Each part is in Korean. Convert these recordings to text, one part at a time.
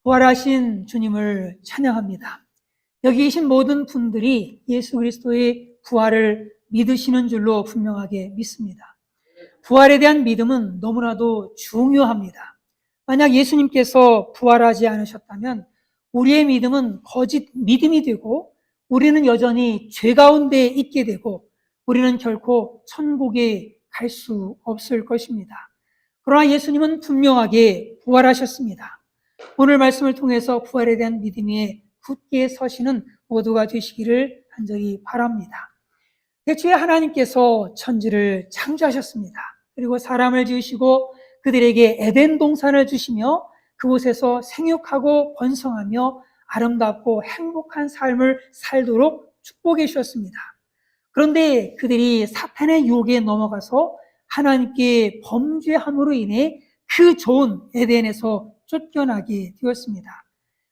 부활하신 주님을 찬양합니다. 여기 계신 모든 분들이 예수 그리스도의 부활을 믿으시는 줄로 분명하게 믿습니다. 부활에 대한 믿음은 너무나도 중요합니다. 만약 예수님께서 부활하지 않으셨다면 우리의 믿음은 거짓 믿음이 되고 우리는 여전히 죄 가운데 있게 되고 우리는 결코 천국에 갈 수 없을 것입니다. 그러나 예수님은 분명하게 부활하셨습니다. 오늘 말씀을 통해서 부활에 대한 믿음에 굳게 서시는 모두가 되시기를 간절히 바랍니다. 태초에 하나님께서 천지를 창조하셨습니다. 그리고 사람을 지으시고 그들에게 에덴 동산을 주시며 그곳에서 생육하고 번성하며 아름답고 행복한 삶을 살도록 축복해 주셨습니다. 그런데 그들이 사탄의 유혹에 넘어가서 하나님께 범죄함으로 인해 그 좋은 에덴에서 쫓겨나게 되었습니다.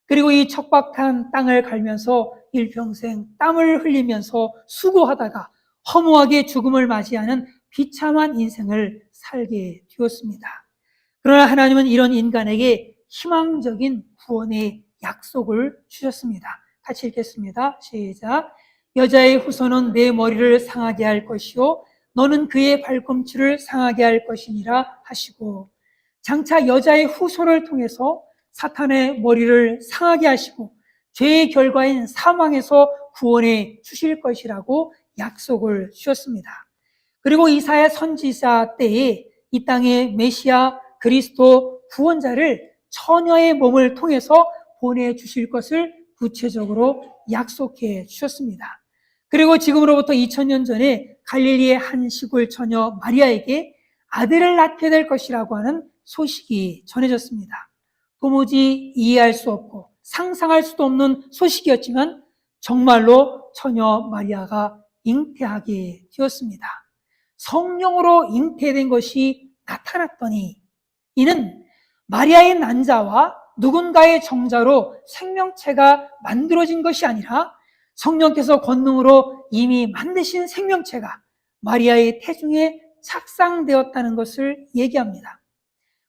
그리고 이 척박한 땅을 갈면서 일평생 땀을 흘리면서 수고하다가 허무하게 죽음을 맞이하는 비참한 인생을 살게 되었습니다. 그러나 하나님은 이런 인간에게 희망적인 구원의 약속을 주셨습니다. 같이 읽겠습니다. 시작. 여자의 후손은 내 머리를 상하게 할 것이요 너는 그의 발꿈치를 상하게 할 것이니라 하시고, 장차 여자의 후손을 통해서 사탄의 머리를 상하게 하시고 죄의 결과인 사망에서 구원해 주실 것이라고 약속을 주셨습니다. 그리고 이사야 선지자 때에 이 땅에 메시아 그리스도 구원자를 처녀의 몸을 통해서 보내주실 것을 구체적으로 약속해 주셨습니다. 그리고 지금으로부터 2000년 전에 갈릴리의 한 시골 처녀 마리아에게 아들을 낳게 될 것이라고 하는 소식이 전해졌습니다. 도무지 이해할 수 없고 상상할 수도 없는 소식이었지만 정말로 처녀 마리아가 잉태하게 되었습니다. 성령으로 잉태된 것이 나타났더니 이는 마리아의 난자와 누군가의 정자로 생명체가 만들어진 것이 아니라 성령께서 권능으로 이미 만드신 생명체가 마리아의 태중에 착상되었다는 것을 얘기합니다.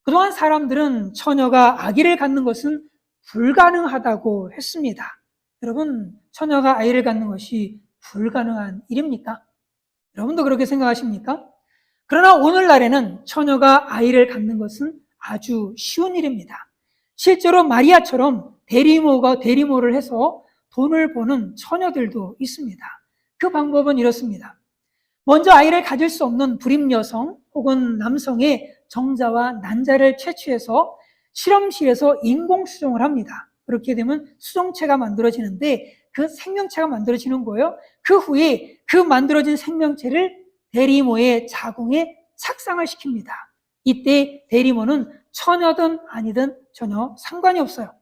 그동안 사람들은 처녀가 아기를 갖는 것은 불가능하다고 했습니다. 여러분, 처녀가 아이를 갖는 것이 불가능한 일입니까? 여러분도 그렇게 생각하십니까? 그러나 오늘날에는 처녀가 아이를 갖는 것은 아주 쉬운 일입니다. 실제로 마리아처럼 대리모를 해서 돈을 버는 처녀들도 있습니다. 그 방법은 이렇습니다. 먼저 아이를 가질 수 없는 불임 여성 혹은 남성의 정자와 난자를 채취해서 실험실에서 인공 수정을 합니다. 그렇게 되면 수정체가 만들어지는데 그 생명체가 만들어지는 거예요. 그 후에 그 만들어진 생명체를 대리모의 자궁에 착상을 시킵니다. 이때 대리모는 처녀든 아니든 전혀 상관이 없어요.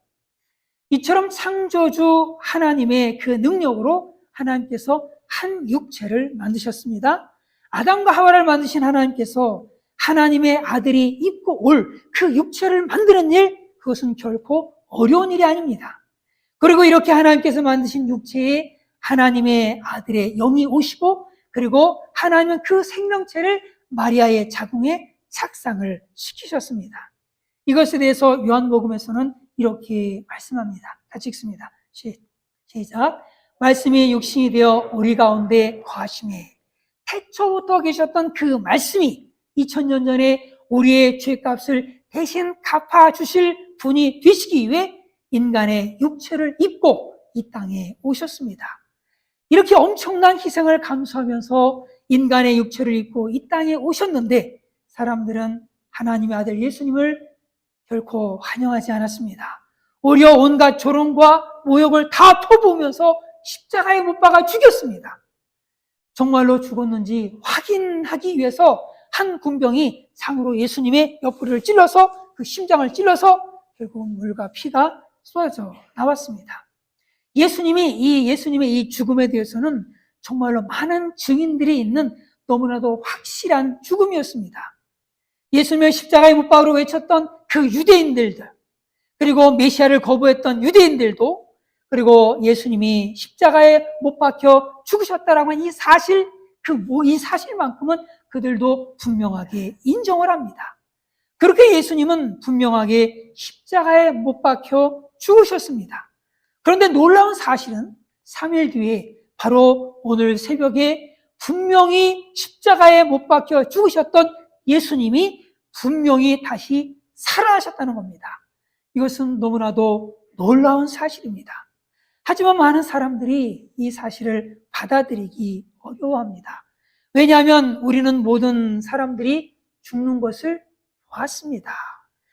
이처럼 창조주 하나님의 그 능력으로 하나님께서 한 육체를 만드셨습니다. 아담과 하와를 만드신 하나님께서 하나님의 아들이 입고 올 그 육체를 만드는 일, 그것은 결코 어려운 일이 아닙니다. 그리고 이렇게 하나님께서 만드신 육체에 하나님의 아들의 영이 오시고 그리고 하나님은 그 생명체를 마리아의 자궁에 착상을 시키셨습니다. 이것에 대해서 요한복음에서는 이렇게 말씀합니다. 같이 읽습니다. 시작. 말씀이 육신이 되어 우리 가운데 거하시매 태초부터 계셨던 그 말씀이 2000년 전에 우리의 죄값을 대신 갚아주실 분이 되시기 위해 인간의 육체를 입고 이 땅에 오셨습니다. 이렇게 엄청난 희생을 감수하면서 인간의 육체를 입고 이 땅에 오셨는데 사람들은 하나님의 아들 예수님을 결코 환영하지 않았습니다. 오히려 온갖 조롱과 모욕을 다 퍼부으면서 십자가에 못 박아 죽였습니다. 정말로 죽었는지 확인하기 위해서 한 군병이 창으로 예수님의 옆구리를 찔러서 그 심장을 찔러서 결국 물과 피가 쏟아져 나왔습니다. 예수님의 이 죽음에 대해서는 정말로 많은 증인들이 있는 너무나도 확실한 죽음이었습니다. 예수님을 십자가에 못 박으러 외쳤던 그 유대인들도, 그리고 메시아를 거부했던 유대인들도, 그리고 예수님이 십자가에 못 박혀 죽으셨다라고 하는 이 사실만큼은 그들도 분명하게 인정을 합니다. 그렇게 예수님은 분명하게 십자가에 못 박혀 죽으셨습니다. 그런데 놀라운 사실은 3일 뒤에 바로 오늘 새벽에 분명히 십자가에 못 박혀 죽으셨던 예수님이 분명히 다시 살아나셨다는 겁니다. 이것은 너무나도 놀라운 사실입니다. 하지만 많은 사람들이 이 사실을 받아들이기 어려워합니다. 왜냐하면 우리는 모든 사람들이 죽는 것을 보았습니다.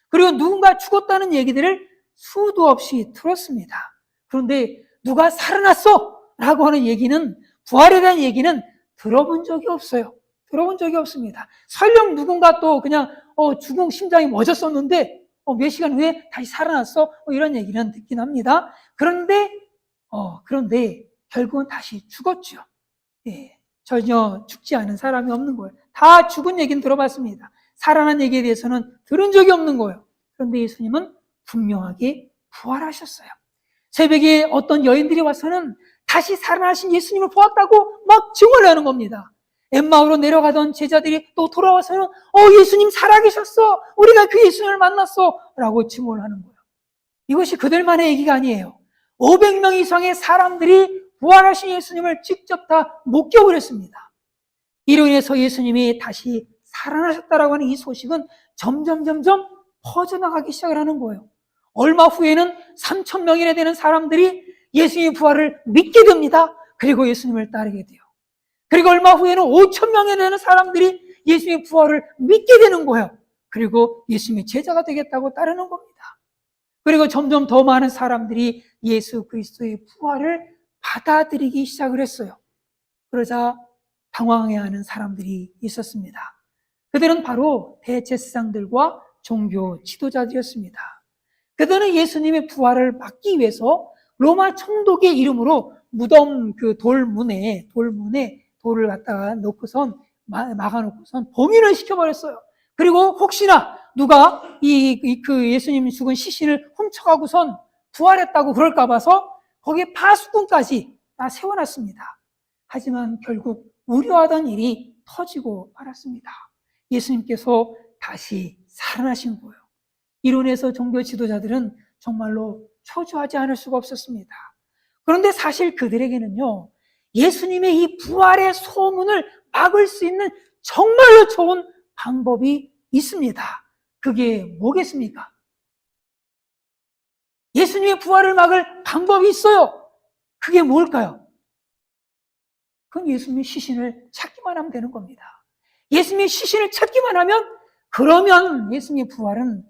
그리고 누군가 죽었다는 얘기들을 수도 없이 들었습니다. 그런데 누가 살아났어! 라고 하는 얘기는, 부활에 대한 얘기는 들어본 적이 없어요. 들어본 적이 없습니다. 설령 누군가 또 그냥 죽은 심장이 멎었었는데 몇 시간 후에 다시 살아났어? 이런 얘기는 듣긴 합니다. 그런데 결국은 다시 죽었죠. 예, 전혀 죽지 않은 사람이 없는 거예요. 다 죽은 얘기는 들어봤습니다. 살아난 얘기에 대해서는 들은 적이 없는 거예요. 그런데 예수님은 분명하게 부활하셨어요. 새벽에 어떤 여인들이 와서는 다시 살아나신 예수님을 보았다고 막 증언을 하는 겁니다. 엠마오로 내려가던 제자들이 또 돌아와서는 예수님 살아계셨어. 우리가 그 예수님을 만났어. 라고 증언을 하는 거예요. 이것이 그들만의 얘기가 아니에요. 500명 이상의 사람들이 부활하신 예수님을 직접 다 목격을 했습니다. 이로 인해서 예수님이 다시 살아나셨다라고 하는 이 소식은 점점 퍼져나가기 시작을 하는 거예요. 얼마 후에는 3,000명이나 되는 사람들이 예수님의 부활을 믿게 됩니다. 그리고 예수님을 따르게 돼요. 그리고 얼마 후에는 5,000명이나 되는 사람들이 예수님의 부활을 믿게 되는 거예요. 그리고 예수님의 제자가 되겠다고 따르는 겁니다. 그리고 점점 더 많은 사람들이 예수 그리스도의 부활을 받아들이기 시작을 했어요. 그러자 당황해하는 사람들이 있었습니다. 그들은 바로 대제사장들과 종교 지도자들이었습니다. 그들은 예수님의 부활을 막기 위해서 로마 총독의 이름으로 무덤 그 돌문에 돌을 갖다가 놓고선 막아놓고선 봉인을 시켜버렸어요. 그리고 혹시나 누가 그 예수님 죽은 시신을 훔쳐가고선 부활했다고 그럴까 봐서 거기에 파수꾼까지 다 세워놨습니다. 하지만 결국 우려하던 일이 터지고 말았습니다. 예수님께서 다시 살아나신 거예요. 이로 인해서 종교 지도자들은 정말로 초조하지 않을 수가 없었습니다. 그런데 사실 그들에게는요, 예수님의 이 부활의 소문을 막을 수 있는 정말로 좋은 방법이 있습니다. 그게 뭐겠습니까? 예수님의 부활을 막을 방법이 있어요. 그게 뭘까요? 그건 예수님의 시신을 찾기만 하면 되는 겁니다. 예수님의 시신을 찾기만 하면 그러면 예수님의 부활은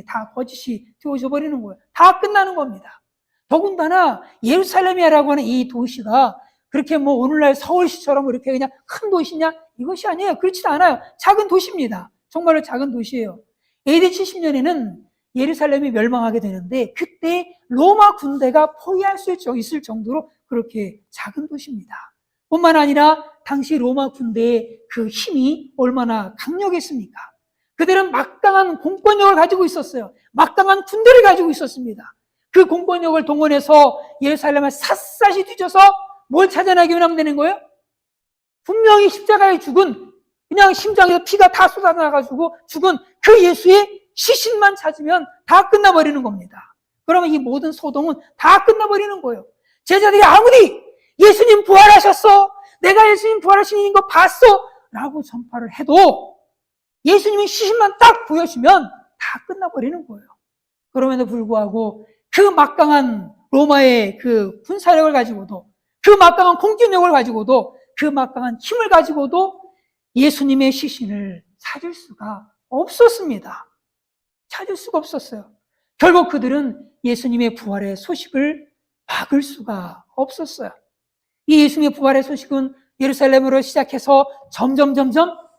다 거짓이 되어져 버리는 거예요. 다 끝나는 겁니다. 더군다나 예루살렘이라고 하는 이 도시가 그렇게 오늘날 서울시처럼 그렇게 그냥 큰 도시냐? 이것이 아니에요. 그렇지도 않아요. 작은 도시입니다. 정말로 작은 도시예요. AD 70년에는 예루살렘이 멸망하게 되는데 그때 로마 군대가 포위할 수 있을 정도로 그렇게 작은 도시입니다. 뿐만 아니라 당시 로마 군대의 그 힘이 얼마나 강력했습니까? 그들은 막강한 공권력을 가지고 있었어요. 막강한 군대를 가지고 있었습니다. 그 공권력을 동원해서 예루살렘을 샅샅이 뒤져서 뭘 찾아내기만 하면 되는 거예요? 분명히 십자가에 죽은, 그냥 심장에서 피가 다 쏟아나가지고 죽은 그 예수의 시신만 찾으면 다 끝나버리는 겁니다. 그러면 이 모든 소동은 다 끝나버리는 거예요. 제자들이 아무리 예수님 부활하셨어, 내가 예수님 부활하신 거 봤어 라고 전파를 해도 예수님의 시신만 딱 보여주면 다 끝나버리는 거예요. 그럼에도 불구하고 그 막강한 로마의 그 군사력을 가지고도, 그 막강한 공권력을 가지고도, 그 막강한 힘을 가지고도 예수님의 시신을 찾을 수가 없었습니다. 찾을 수가 없었어요. 결국 그들은 예수님의 부활의 소식을 막을 수가 없었어요. 이 예수님의 부활의 소식은 예루살렘으로 시작해서 점점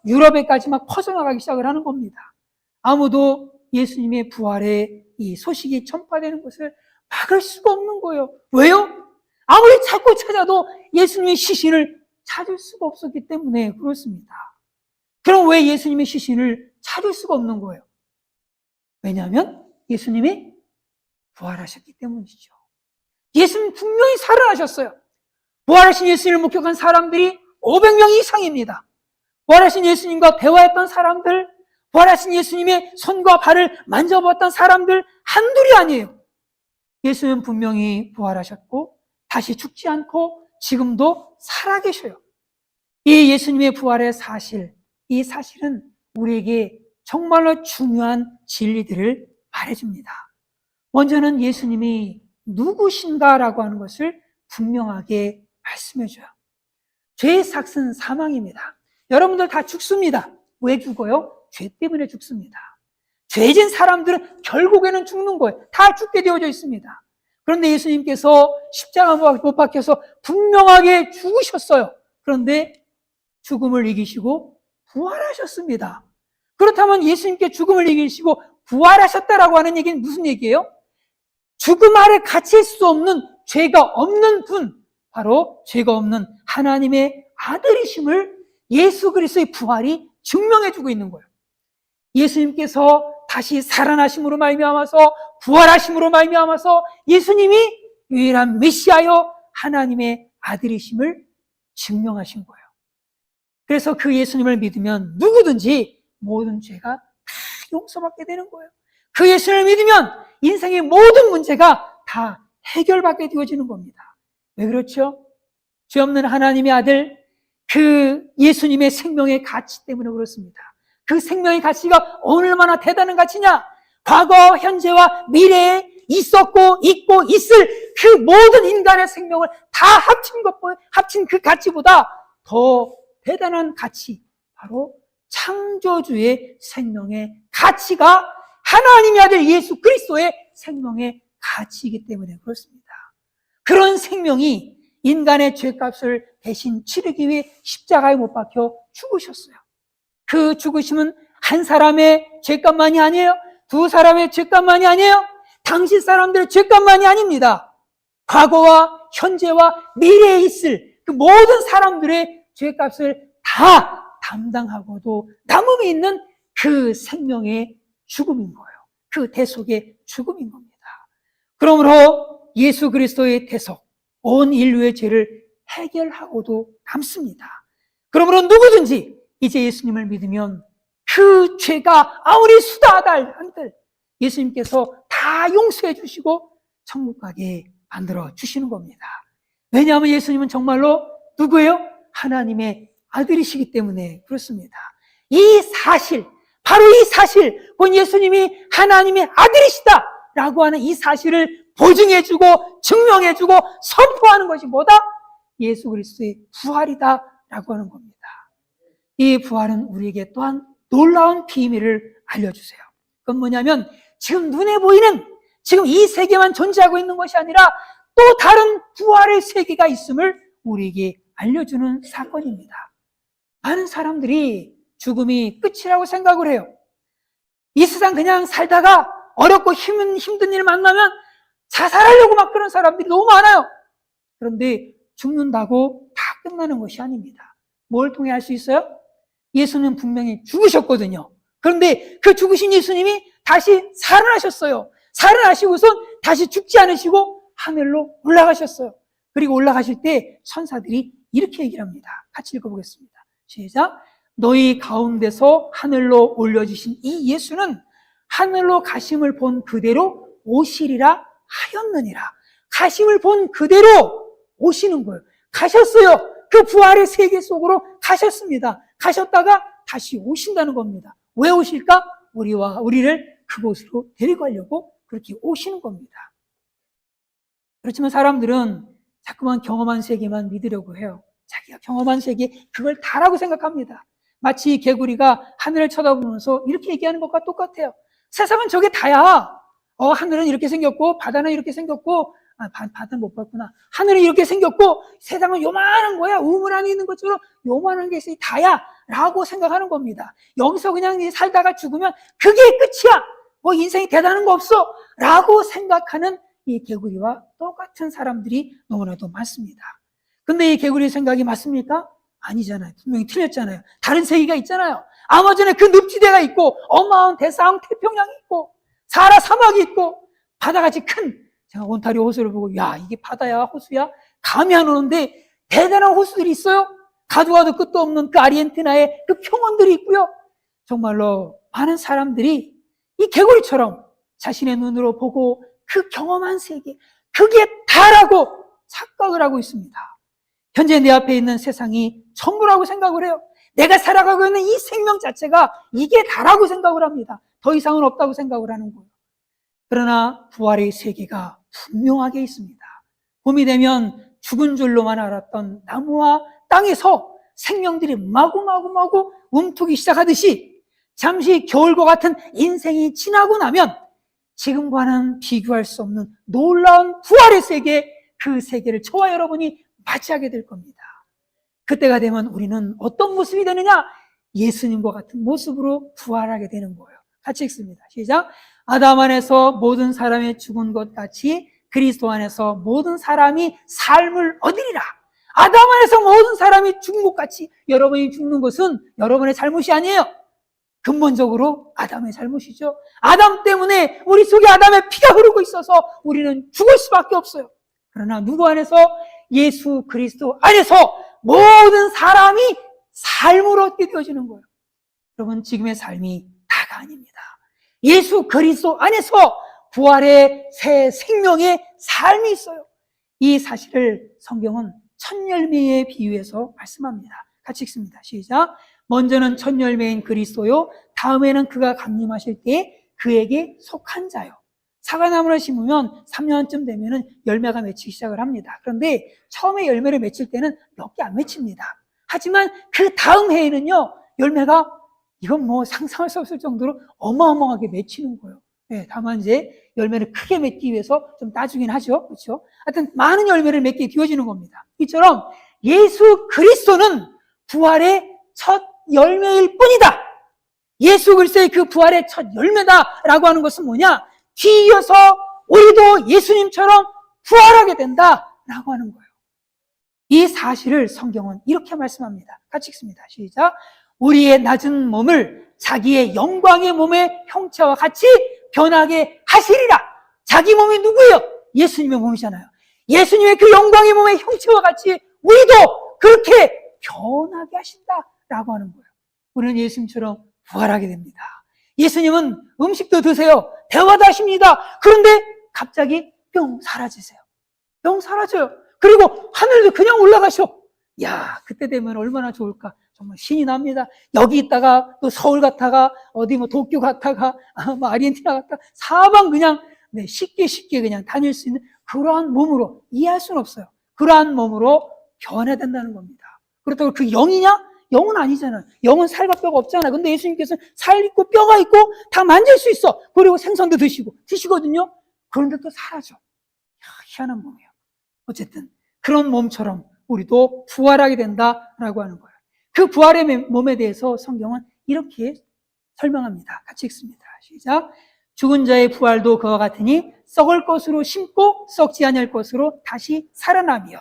유럽에까지 막 퍼져나가기 시작을 하는 겁니다. 아무도 예수님의 부활의 이 소식이 전파되는 것을 막을 수가 없는 거예요. 왜요? 아무리 찾고 찾아도 예수님의 시신을 찾을 수가 없었기 때문에 그렇습니다. 그럼 왜 예수님의 시신을 찾을 수가 없는 거예요? 왜냐하면 예수님이 부활하셨기 때문이죠. 예수님 분명히 살아나셨어요. 부활하신 예수님을 목격한 사람들이 500명 이상입니다. 부활하신 예수님과 대화했던 사람들, 부활하신 예수님의 손과 발을 만져봤던 사람들 한둘이 아니에요. 예수님은 분명히 부활하셨고 다시 죽지 않고 지금도 살아계셔요. 이 예수님의 부활의 사실, 이 사실은 우리에게 정말로 중요한 진리들을 말해줍니다. 먼저는 예수님이 누구신가라고 하는 것을 분명하게 말씀해줘요. 죄의 삭은 사망입니다. 여러분들 다 죽습니다. 왜 죽어요? 죄 때문에 죽습니다. 죄진 사람들은 결국에는 죽는 거예요. 다 죽게 되어져 있습니다. 그런데 예수님께서 십자가 못 박혀서 분명하게 죽으셨어요. 그런데 죽음을 이기시고 부활하셨습니다. 그렇다면 예수님께 죽음을 이기시고 부활하셨다라고 하는 얘기는 무슨 얘기예요? 죽음 아래 갇힐 수 없는 죄가 없는 분, 바로 죄가 없는 하나님의 아들이심을 예수 그리스도의 부활이 증명해주고 있는 거예요. 예수님께서 다시 살아나심으로 말미암아서 부활하심으로 말미암아서 예수님이 유일한 메시아여 하나님의 아들이심을 증명하신 거예요. 그래서 그 예수님을 믿으면 누구든지 모든 죄가 다 용서받게 되는 거예요. 그 예수님을 믿으면 인생의 모든 문제가 다 해결받게 되어지는 겁니다. 왜 그렇죠? 죄 없는 하나님의 아들, 그 예수님의 생명의 가치 때문에 그렇습니다. 그 생명의 가치가 얼마나 대단한 가치냐? 과거, 현재와 미래에 있었고 있고 있을 그 모든 인간의 생명을 다 합친 그 가치보다 더 대단한 가치, 바로 창조주의 생명의 가치가 하나님의 아들 예수 그리스도의 생명의 가치이기 때문에 그렇습니다. 그런 생명이 인간의 죄값을 대신 치르기 위해 십자가에 못 박혀 죽으셨어요. 그 죽으심은 한 사람의 죄값만이 아니에요. 두 사람의 죄값만이 아니에요. 당시 사람들의 죄값만이 아닙니다. 과거와 현재와 미래에 있을 그 모든 사람들의 죄값을 다 담당하고도 남음이 있는 그 생명의 죽음인 거예요. 그 대속의 죽음인 겁니다. 그러므로 예수 그리스도의 대속, 온 인류의 죄를 해결하고도 남습니다. 그러므로 누구든지 이제 예수님을 믿으면 그 죄가 아무리 수다하다 한들 예수님께서 다 용서해 주시고 천국 가게 만들어 주시는 겁니다. 왜냐하면 예수님은 정말로 누구예요? 하나님의 아들이시기 때문에 그렇습니다. 이 사실, 바로 이 사실, 본 예수님이 하나님의 아들이시다라고 하는 이 사실을 보증해주고 증명해주고 선포하는 것이 뭐다? 예수 그리스도의 부활이다라고 하는 겁니다. 이 부활은 우리에게 또한 놀라운 비밀을 알려주세요. 그건 뭐냐면 지금 눈에 보이는 지금 이 세계만 존재하고 있는 것이 아니라 또 다른 부활의 세계가 있음을 우리에게 알려주는 사건입니다. 많은 사람들이 죽음이 끝이라고 생각을 해요. 이 세상 그냥 살다가 어렵고 힘든 일 만나면 자살하려고 막 그런 사람들이 너무 많아요. 그런데 죽는다고 다 끝나는 것이 아닙니다. 뭘 통해 알 수 있어요? 예수는 분명히 죽으셨거든요. 그런데 그 죽으신 예수님이 다시 살아나셨어요. 살아나시고선 다시 죽지 않으시고 하늘로 올라가셨어요. 그리고 올라가실 때 천사들이 이렇게 얘기를 합니다. 같이 읽어보겠습니다. 시작. 너희 가운데서 하늘로 올려주신 이 예수는 하늘로 가심을 본 그대로 오시리라 하였느니라. 가심을 본 그대로 오시는 거예요. 가셨어요. 그 부활의 세계 속으로 가셨습니다. 가셨다가 다시 오신다는 겁니다. 왜 오실까? 우리를 그곳으로 데리고 가려고 그렇게 오시는 겁니다. 그렇지만 사람들은 자꾸만 경험한 세계만 믿으려고 해요. 자기가 경험한 세계, 그걸 다라고 생각합니다. 마치 개구리가 하늘을 쳐다보면서 이렇게 얘기하는 것과 똑같아요. 세상은 저게 다야. 하늘은 이렇게 생겼고 바다는 이렇게 생겼고 바다는 못 봤구나. 하늘은 이렇게 생겼고 세상은 요만한 거야. 우물 안에 있는 것처럼 요만한 게 있으니 다야 라고 생각하는 겁니다. 여기서 그냥 살다가 죽으면 그게 끝이야. 뭐 인생이 대단한 거 없어 라고 생각하는 이 개구리와 똑같은 사람들이 너무나도 많습니다. 근데 이 개구리의 생각이 맞습니까? 아니잖아요. 분명히 틀렸잖아요. 다른 세계가 있잖아요. 아마존에 그 늪지대가 있고 어마어마한 대서양 태평양이 있고 사하라 사막이 있고 바다같이 큰, 제가 온타리오 호수를 보고 야 이게 바다야 호수야? 감이 안 오는데 대단한 호수들이 있어요. 가도 끝도 없는 그 아르헨티나의 그 평원들이 있고요. 정말로 많은 사람들이 이 개구리처럼 자신의 눈으로 보고 그 경험한 세계, 그게 다라고 착각을 하고 있습니다. 현재 내 앞에 있는 세상이 전부라고 생각을 해요. 내가 살아가고 있는 이 생명 자체가 이게 다라고 생각을 합니다. 더 이상은 없다고 생각을 하는 거예요. 그러나 부활의 세계가 분명하게 있습니다. 봄이 되면 죽은 줄로만 알았던 나무와 땅에서 생명들이 마구마구 움트기 시작하듯이 잠시 겨울과 같은 인생이 지나고 나면 지금과는 비교할 수 없는 놀라운 부활의 세계, 그 세계를 저와 여러분이 맞이하게 될 겁니다. 그때가 되면 우리는 어떤 모습이 되느냐? 예수님과 같은 모습으로 부활하게 되는 거예요. 같이 읽습니다. 시작. 아담 안에서 모든 사람이 죽은 것 같이 그리스도 안에서 모든 사람이 삶을 얻으리라. 아담 안에서 모든 사람이 죽은 것 같이 여러분이 죽는 것은 여러분의 잘못이 아니에요. 근본적으로 아담의 잘못이죠. 아담 때문에 우리 속에 아담의 피가 흐르고 있어서 우리는 죽을 수밖에 없어요. 그러나 누구 안에서? 예수 그리스도 안에서 모든 사람이 삶을 얻게 되어지는 거예요. 여러분, 지금의 삶이 다가 아닙니다. 예수 그리스도 안에서 부활의 새 생명의 삶이 있어요. 이 사실을 성경은 첫 열매에 비유해서 말씀합니다. 같이 읽습니다. 시작. 먼저는 첫 열매인 그리스도요, 다음에는 그가 강림하실 때 그에게 속한 자요. 사과나무를 심으면 3년쯤 되면은 열매가 맺히기 시작을 합니다. 그런데 처음에 열매를 맺힐 때는 몇 개 안 맺힙니다. 하지만 그 다음 해에는요, 열매가 이건 뭐 상상할 수 없을 정도로 어마어마하게 맺히는 거예요. 네, 다만 이제 열매를 크게 맺기 위해서 좀 따주긴 하죠. 그렇죠? 하여튼 많은 열매를 맺게 되어지는 겁니다. 이처럼 예수 그리스도는 부활의 첫 열매일 뿐이다. 예수 그리스도의 그 부활의 첫 열매다라고 하는 것은 뭐냐? 뒤이어서 우리도 예수님처럼 부활하게 된다라고 하는 거예요. 이 사실을 성경은 이렇게 말씀합니다. 같이 읽습니다. 시작. 우리의 낮은 몸을 자기의 영광의 몸의 형체와 같이 변하게 하시리라. 자기 몸이 누구예요? 예수님의 몸이잖아요. 예수님의 그 영광의 몸의 형체와 같이 우리도 그렇게 변하게 하신다라고 하는 거예요. 우리는 예수님처럼 부활하게 됩니다. 예수님은 음식도 드세요. 대화도 하십니다. 그런데 갑자기 뿅 사라지세요. 뿅 사라져요. 그리고 하늘도 그냥 올라가셔. 야, 그때 되면 얼마나 좋을까. 정말 신이 납니다. 여기 있다가 또 서울 갔다가 어디 뭐 도쿄 갔다가 뭐 아르헨티나 갔다가 사방 그냥 쉽게 그냥 다닐 수 있는 그러한 몸으로, 이해할 수는 없어요. 그러한 몸으로 변해야 된다는 겁니다. 그렇다고 그 영이냐? 영은 아니잖아요. 영은 살과 뼈가 없잖아요. 근데 예수님께서는 살 있고 뼈가 있고 다 만질 수 있어. 그리고 생선도 드시거든요. 그런데 또 사라져. 희한한 몸이에요. 어쨌든 그런 몸처럼 우리도 부활하게 된다라고 하는 거예요. 그 부활의 몸에 대해서 성경은 이렇게 설명합니다. 같이 읽습니다. 시작. 죽은 자의 부활도 그와 같으니 썩을 것으로 심고 썩지 아니할 것으로 다시 살아나며.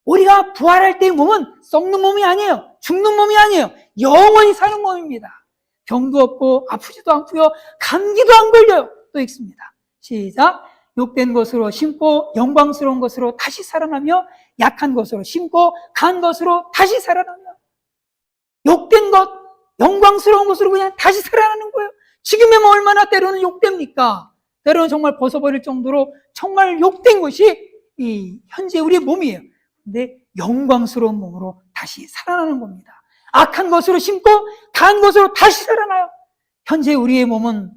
우리가 부활할 때의 몸은 썩는 몸이 아니에요. 죽는 몸이 아니에요. 영원히 사는 몸입니다. 병도 없고 아프지도 않고요. 감기도 안 걸려요. 또 읽습니다. 시작. 욕된 것으로 심고 영광스러운 것으로 다시 살아나며 약한 것으로 심고 간 것으로 다시 살아나며. 욕된 것, 영광스러운 것으로 그냥 다시 살아나는 거예요. 지금의 뭐 얼마나 때로는 욕됩니까? 때로는 정말 벗어버릴 정도로 정말 욕된 것이 이 현재 우리의 몸이에요. 근데 영광스러운 몸으로 다시 살아나는 겁니다. 악한 것으로 심고 간 것으로 다시 살아나요. 현재 우리의 몸은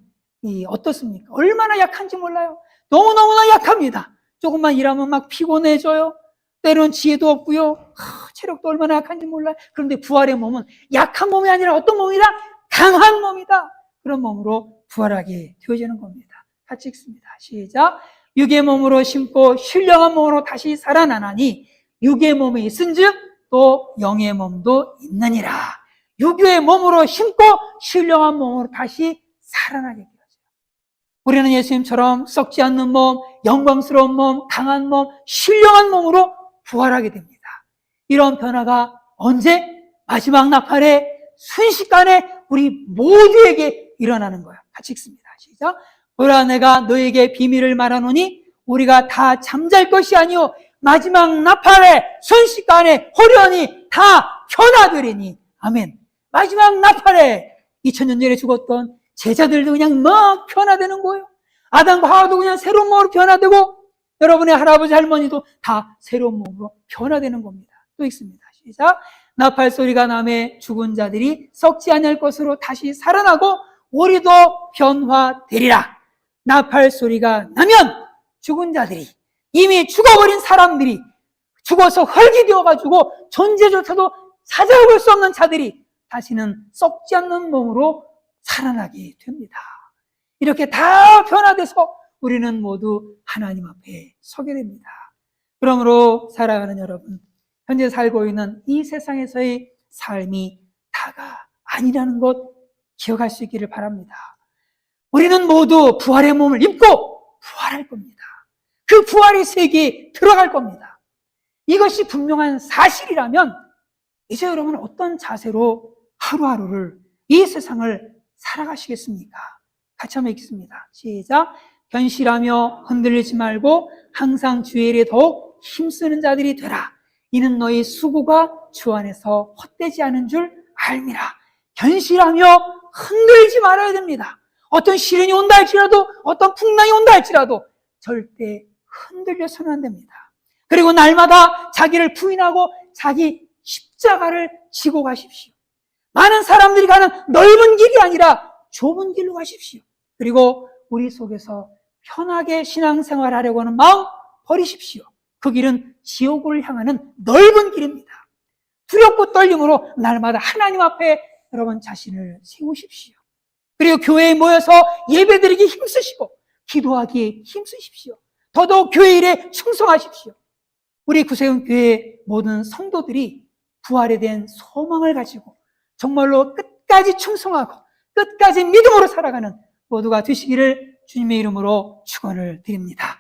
어떻습니까? 얼마나 약한지 몰라요. 너무너무나 약합니다. 조금만 일하면 막 피곤해져요. 때로는 지혜도 없고요. 체력도 얼마나 약한지 몰라요. 그런데 부활의 몸은 약한 몸이 아니라 어떤 몸이다? 강한 몸이다. 그런 몸으로 부활하게 되어지는 겁니다. 같이 읽습니다. 시작. 육의 몸으로 심고 신령한 몸으로 다시 살아나나니 육의 몸이 있은즉 또 영의 몸도 있느니라. 육의 몸으로 심고 신령한 몸으로 다시 살아나게 되어져요. 우리는 예수님처럼 썩지 않는 몸, 영광스러운 몸, 강한 몸, 신령한 몸으로 부활하게 됩니다. 이런 변화가 언제? 마지막 나팔에 순식간에 우리 모두에게 일어나는 거예요. 같이 읽습니다. 시작. 보라, 내가 너에게 비밀을 말하노니 우리가 다 잠잘 것이 아니요 마지막 나팔에 순식간에 호련히 다 변화되리니. 아멘. 마지막 나팔에 2000년 전에 죽었던 제자들도 그냥 막 변화되는 거예요. 아담과 하와도 그냥 새로운 몸으로 변화되고 여러분의 할아버지 할머니도 다 새로운 몸으로 변화되는 겁니다. 또 읽습니다. 시작. 나팔 소리가 나매 죽은 자들이 썩지 아니할 것으로 다시 살아나고 우리도 변화되리라. 나팔 소리가 나면 죽은 자들이, 이미 죽어버린 사람들이, 죽어서 흙이 되어가지고 존재조차도 찾아볼 수 없는 자들이 다시는 썩지 않는 몸으로 살아나게 됩니다. 이렇게 다 변화돼서 우리는 모두 하나님 앞에 서게 됩니다. 그러므로 살아가는 여러분, 현재 살고 있는 이 세상에서의 삶이 다가 아니라는 것 기억할 수 있기를 바랍니다. 우리는 모두 부활의 몸을 입고 부활할 겁니다. 그 부활의 세계에 들어갈 겁니다. 이것이 분명한 사실이라면 이제 여러분은 어떤 자세로 하루하루를, 이 세상을 살아가시겠습니까? 같이 한번 읽겠습니다. 시작. 견실하며 흔들리지 말고 항상 주의 일에 더욱 힘쓰는 자들이 되라. 이는 너희 수고가 주 안에서 헛되지 않은 줄 알미라. 견실하며 흔들리지 말아야 됩니다. 어떤 시련이 온다 할지라도, 어떤 풍랑이 온다 할지라도 절대 흔들려서는 안 됩니다. 그리고 날마다 자기를 부인하고 자기 십자가를 지고 가십시오. 많은 사람들이 가는 넓은 길이 아니라 좁은 길로 가십시오. 그리고 우리 속에서 편하게 신앙생활 하려고 하는 마음 버리십시오. 그 길은 지옥을 향하는 넓은 길입니다. 두렵고 떨림으로 날마다 하나님 앞에 여러분 자신을 세우십시오. 그리고 교회에 모여서 예배드리기 힘쓰시고 기도하기에 힘쓰십시오. 더더욱 교회 일에 충성하십시오. 우리 구세군 교회 모든 성도들이 부활에 대한 소망을 가지고 정말로 끝까지 충성하고 끝까지 믿음으로 살아가는 모두가 되시기를 주님의 이름으로 축원을 드립니다.